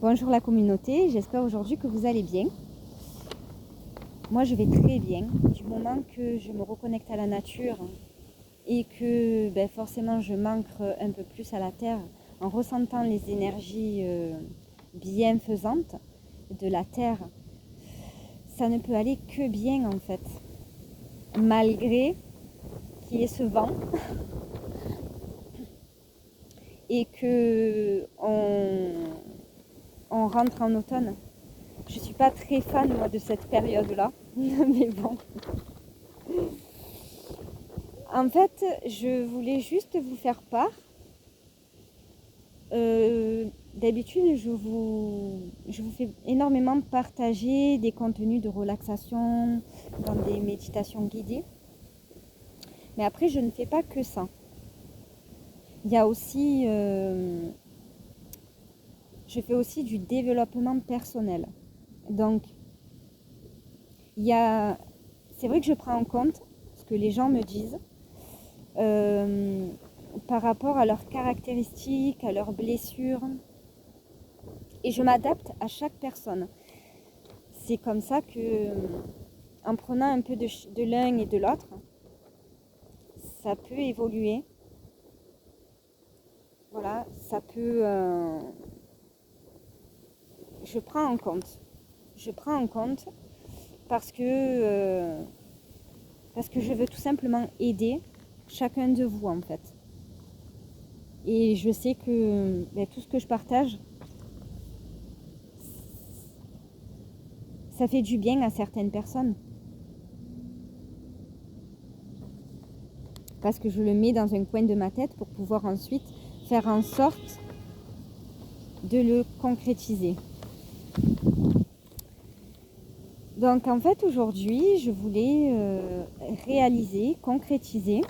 Bonjour la communauté, j'espère aujourd'hui que vous allez bien. Moi je vais très bien, du moment que je me reconnecte à la nature et que forcément je m'ancre un peu plus à la terre en ressentant les énergies bienfaisantes de la terre. Ça ne peut aller que bien en fait, malgré qu'il y ait ce vent et que on rentre en automne. Je suis pas très fan moi de cette période-là, mais bon. En fait, je voulais juste vous faire part. D'habitude, je vous fais énormément partager des contenus de relaxation dans des méditations guidées. Mais après, je ne fais pas que ça. Il y a aussi, je fais aussi du développement personnel. Donc, c'est vrai que je prends en compte ce que les gens me disent par rapport à leurs caractéristiques, à leurs blessures. Et je m'adapte à chaque personne. C'est comme ça que, en prenant un peu de l'un et de l'autre, ça peut évoluer. Voilà, ça peut... Je prends en compte. Je prends en compte parce que je veux tout simplement aider chacun de vous en fait. Et je sais que tout ce que je partage, ça fait du bien à certaines personnes. Parce que je le mets dans un coin de ma tête pour pouvoir ensuite faire en sorte de le concrétiser. Donc en fait aujourd'hui, je voulais concrétiser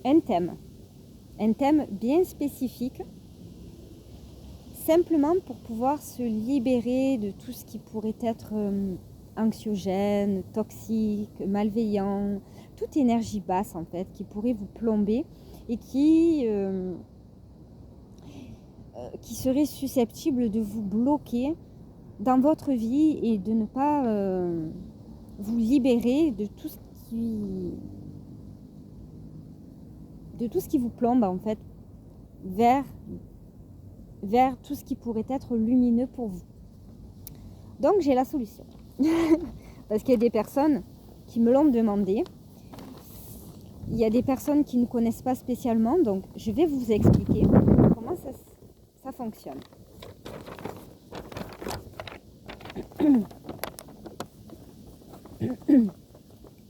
un thème bien spécifique, simplement pour pouvoir se libérer de tout ce qui pourrait être anxiogène, toxique, malveillant, toute énergie basse en fait qui pourrait vous plomber et qui serait susceptible de vous bloquer dans votre vie et de ne pas vous libérer de tout ce qui vous plombe en fait vers tout ce qui pourrait être lumineux pour vous. Donc j'ai la solution. Parce qu'il y a des personnes qui me l'ont demandé. Il y a des personnes qui ne connaissent pas spécialement, donc je vais vous expliquer comment ça fonctionne.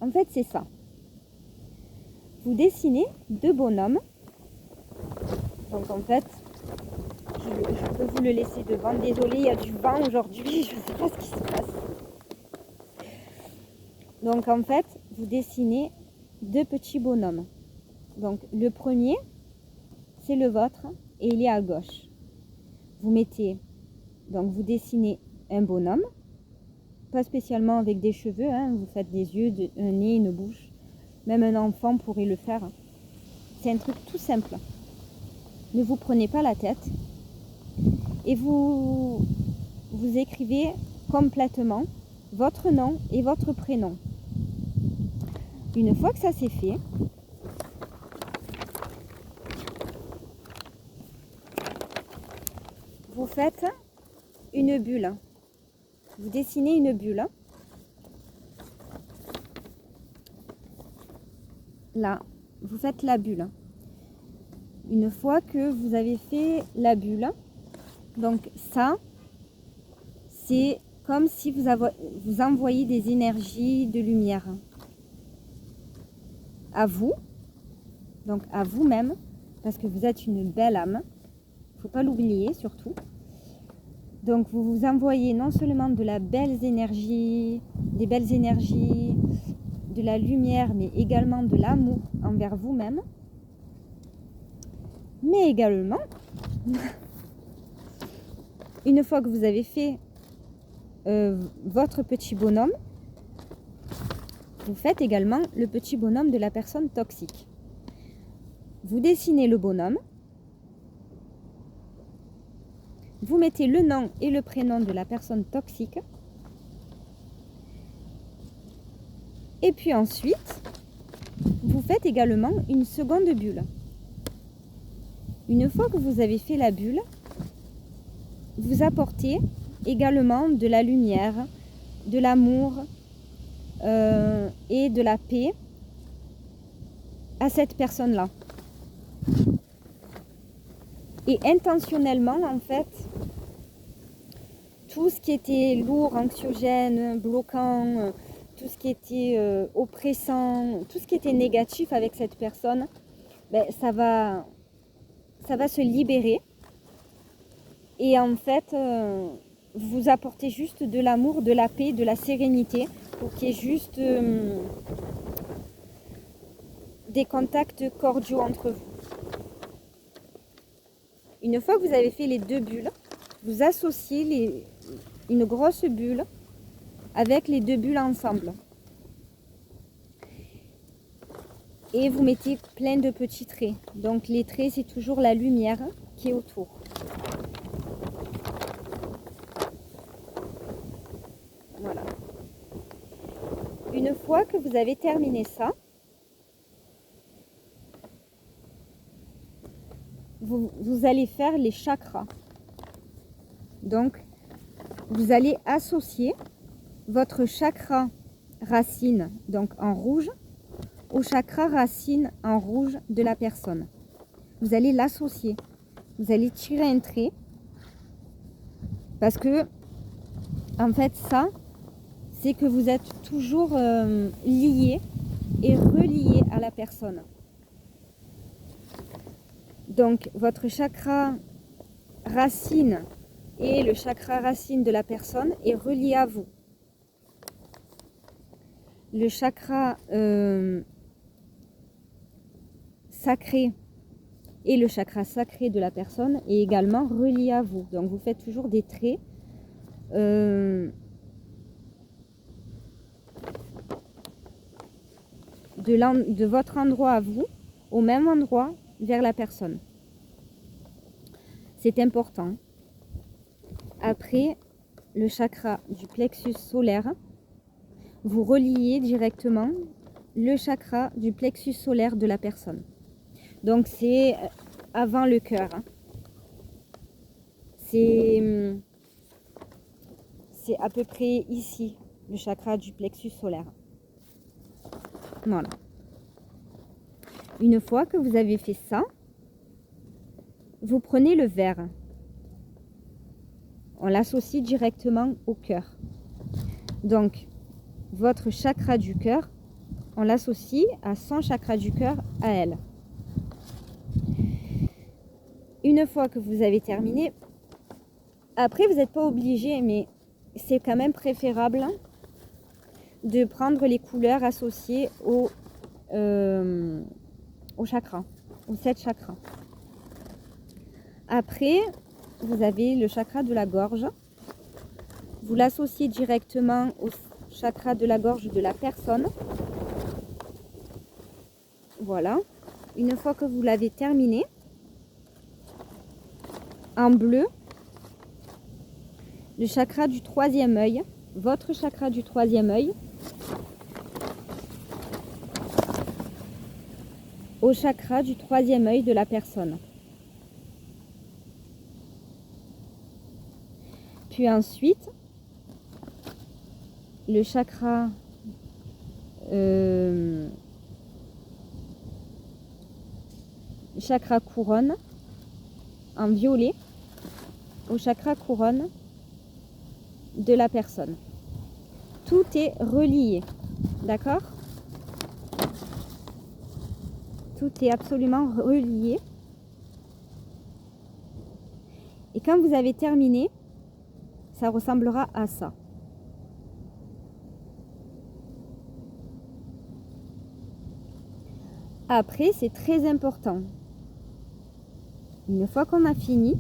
En fait, c'est ça. Vous dessinez deux bonhommes. Donc en fait, je peux vous le laisser devant. Désolée, il y a du vent aujourd'hui, je ne sais pas ce qui se passe. Donc en fait, vous dessinez deux petits bonhommes. Donc le premier, c'est le vôtre et il est à gauche. Vous dessinez un bonhomme, pas spécialement avec des cheveux, hein, vous faites des yeux, un nez, une bouche. Même un enfant pourrait le faire. C'est un truc tout simple. Ne vous prenez pas la tête et vous écrivez complètement votre nom et votre prénom. Une fois que ça c'est fait, vous faites une bulle. Vous dessinez une bulle. Là, vous faites la bulle. Une fois que vous avez fait la bulle, donc ça, c'est comme si vous envoyez des énergies de lumière à vous, donc à vous-même, parce que vous êtes une belle âme. Il ne faut pas l'oublier surtout. Donc vous vous envoyez non seulement des belles énergies, de la lumière, mais également de l'amour envers vous-même. Mais également, une fois que vous avez fait votre petit bonhomme, vous faites également le petit bonhomme de la personne toxique. Vous dessinez le bonhomme. vous mettez le nom et le prénom de la personne toxique. Et puis ensuite, vous faites également une seconde bulle. Une fois que vous avez fait la bulle, vous apportez également de la lumière, de l'amour et de la paix à cette personne-là. Et intentionnellement, en fait, tout ce qui était lourd, anxiogène, bloquant, tout ce qui était oppressant, tout ce qui était négatif avec cette personne, ben, ça va se libérer. Et en fait, vous apportez juste de l'amour, de la paix, de la sérénité pour qu'il y ait juste des contacts cordiaux entre vous. Une fois que vous avez fait les deux bulles, vous associez une grosse bulle avec les deux bulles ensemble. Et vous mettez plein de petits traits. Donc les traits, c'est toujours la lumière qui est autour. Voilà. Une fois que vous avez terminé ça, vous allez faire les chakras. Donc, vous allez associer votre chakra racine, donc en rouge, au chakra racine en rouge de la personne. Vous allez l'associer. Vous allez tirer un trait. Parce que, en fait, ça, c'est que vous êtes toujours lié et relié à la personne. Donc, votre chakra racine et le chakra racine de la personne est relié à vous. Le chakra sacré et le chakra sacré de la personne est également relié à vous. Donc, vous faites toujours des traits de votre endroit à vous, au même endroit vers la personne. C'est important. Après, le chakra du plexus solaire, vous reliez directement le chakra du plexus solaire de la personne. Donc c'est avant le cœur. C'est à peu près ici, le chakra du plexus solaire. Voilà. Une fois que vous avez fait ça, vous prenez le verre. On l'associe directement au cœur. Donc, votre chakra du cœur, on l'associe à son chakra du cœur, à elle. Une fois que vous avez terminé, après vous n'êtes pas obligé, mais c'est quand même préférable de prendre les couleurs associées au chakra, aux 7 chakras. Après, vous avez le chakra de la gorge. Vous l'associez directement au chakra de la gorge de la personne. Voilà. Une fois que vous l'avez terminé, en bleu, le chakra du troisième œil, votre chakra du troisième œil, au chakra du troisième œil de la personne. Puis ensuite, le chakra couronne en violet au chakra couronne de la personne. Tout est relié, d'accord? Tout est absolument relié. Et quand vous avez terminé, ça ressemblera à ça. Après, c'est très important. Une fois qu'on a fini,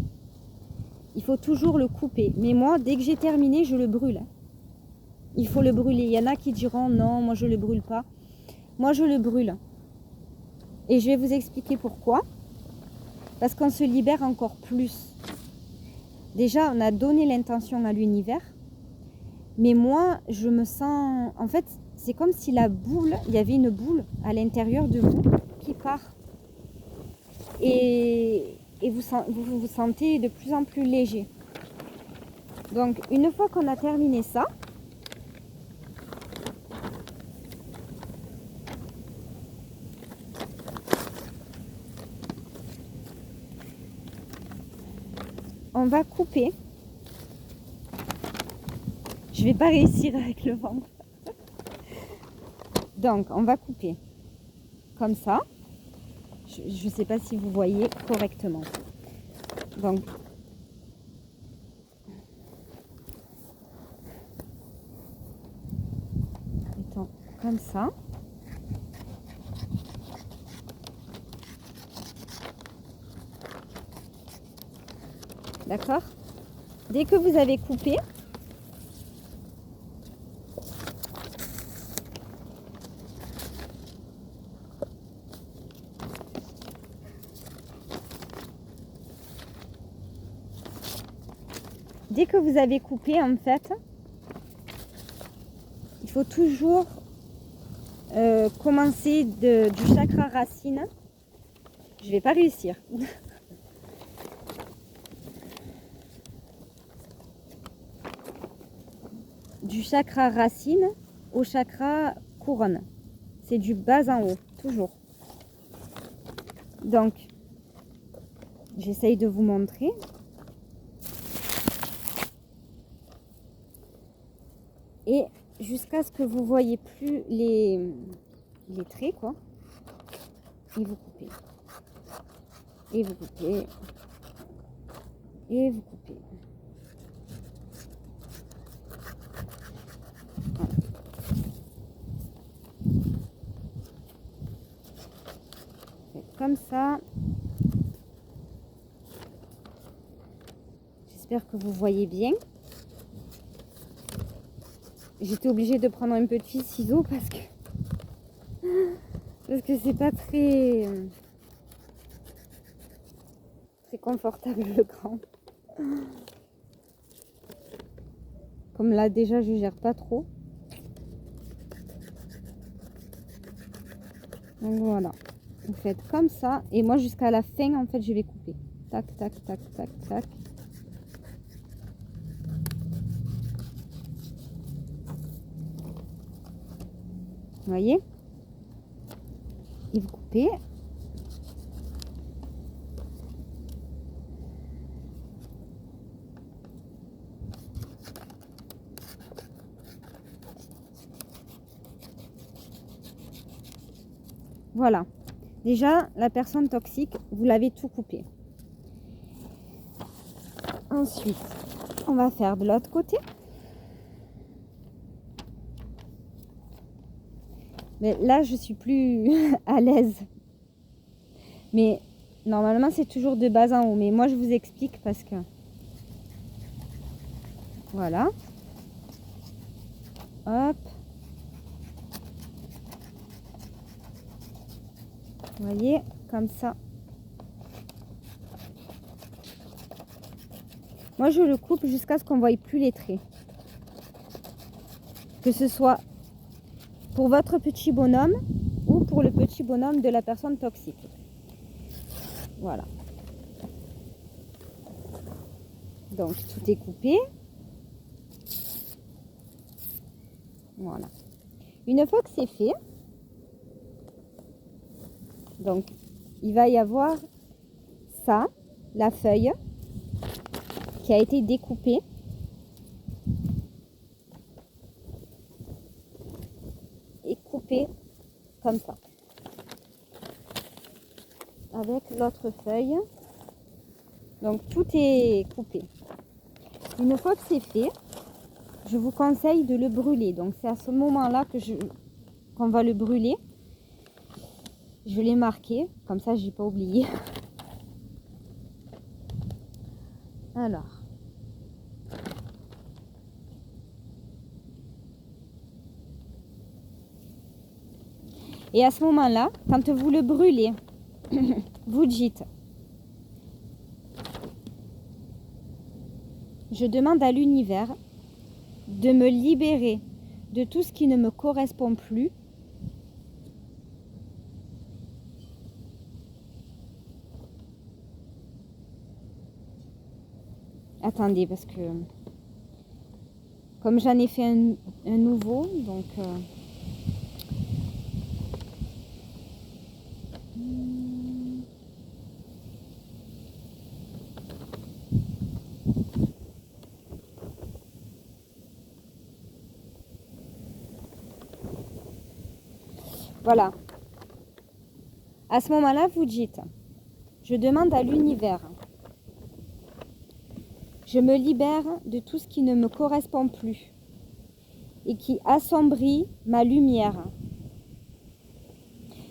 il faut toujours le couper. Mais moi, dès que j'ai terminé, je le brûle. Il faut le brûler. Il y en a qui diront non, moi je ne le brûle pas. Moi, je le brûle. Et je vais vous expliquer pourquoi. Parce qu'on se libère encore plus. déjà, on a donné l'intention à l'univers. Mais moi, je me sens... En fait, c'est comme si la boule, il y avait une boule à l'intérieur de vous qui part. Et vous vous sentez de plus en plus léger. Donc, une fois qu'on a terminé ça, on va couper. Je vais pas réussir avec le ventre. Donc, on va couper comme ça. Je ne sais pas si vous voyez correctement. Donc, mettons comme ça. D'accord? Dès que vous avez coupé, en fait, il faut toujours commencer du chakra racine. Je vais pas réussir. Du chakra racine au chakra couronne. C'est du bas en haut, toujours. Donc, j'essaye de vous montrer. Et jusqu'à ce que vous voyez plus les traits, quoi. Et vous coupez. Et vous coupez. Et vous coupez. Voilà. Faites comme ça. J'espère que vous voyez bien. J'étais obligée de prendre un petit ciseau parce que c'est pas très confortable le grand. Comme là déjà je gère pas trop. Donc voilà. Vous faites comme ça. Et moi jusqu'à la fin en fait je vais couper. Tac, tac, tac, tac, tac. Vous voyez? Et vous coupez. Voilà. Déjà, la personne toxique, vous l'avez tout coupé. Ensuite, on va faire de l'autre côté. Mais là, je suis plus à l'aise. Mais normalement, c'est toujours de bas en haut. Mais moi, je vous explique parce que... Voilà. Hop. Vous voyez, comme ça. Moi, je le coupe jusqu'à ce qu'on ne voie plus les traits. Que ce soit pour votre petit bonhomme ou pour le petit bonhomme de la personne toxique. Voilà. Donc, tout est coupé. Voilà. Une fois que c'est fait, donc, il va y avoir ça, la feuille qui a été découpée. Et coupée comme ça. Avec l'autre feuille. Donc, tout est coupé. Une fois que c'est fait, je vous conseille de le brûler. Donc, c'est à ce moment-là qu'on va le brûler. Je l'ai marqué, comme ça je n'ai pas oublié. Alors. Et à ce moment-là, quand vous le brûlez, vous dites Je demande à l'univers de me libérer de tout ce qui ne me correspond plus. Attendez, parce que comme j'en ai fait un nouveau, donc voilà. À ce moment-là, vous dites, je demande à l'univers, je me libère de tout ce qui ne me correspond plus et qui assombrit ma lumière.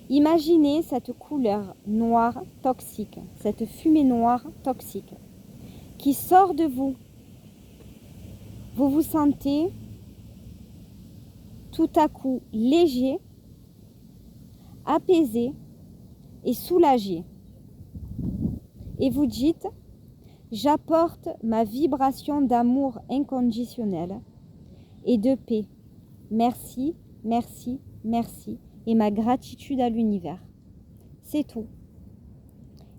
Imaginez cette couleur noire toxique, cette fumée noire toxique qui sort de vous. Vous vous sentez tout à coup léger, apaisé et soulagé. Et vous dites, j'apporte ma vibration d'amour inconditionnel et de paix. Merci, merci, merci. Et ma gratitude à l'univers. C'est tout.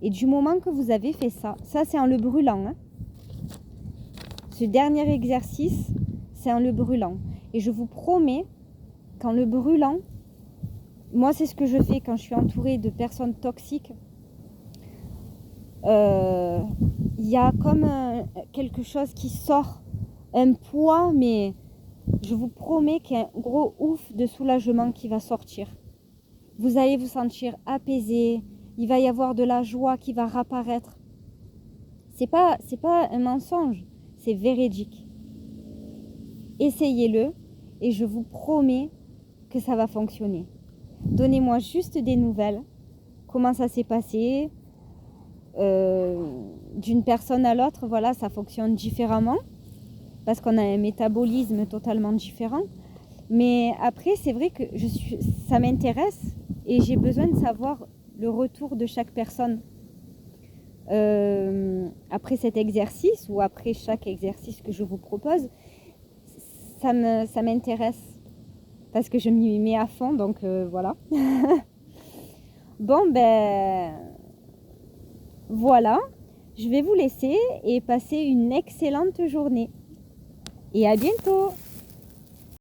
Et du moment que vous avez fait ça, ça c'est en le brûlant. Hein. Ce dernier exercice, c'est en le brûlant. Et je vous promets qu'en le brûlant, moi c'est ce que je fais quand je suis entourée de personnes toxiques. Il y a comme quelque chose qui sort, un poids, mais je vous promets qu'il y a un gros ouf de soulagement qui va sortir. Vous allez vous sentir apaisé, il va y avoir de la joie qui va réapparaître. C'est pas un mensonge, c'est véridique. Essayez-le et je vous promets que ça va fonctionner. Donnez-moi juste des nouvelles, comment ça s'est passé. D'une personne à l'autre, voilà, ça fonctionne différemment parce qu'on a un métabolisme totalement différent. Mais après, c'est vrai que ça m'intéresse et j'ai besoin de savoir le retour de chaque personne après cet exercice ou après chaque exercice que je vous propose. Ça m'intéresse parce que je m'y mets à fond, donc voilà. Bon, ben voilà, je vais vous laisser et passer une excellente journée. Et à bientôt!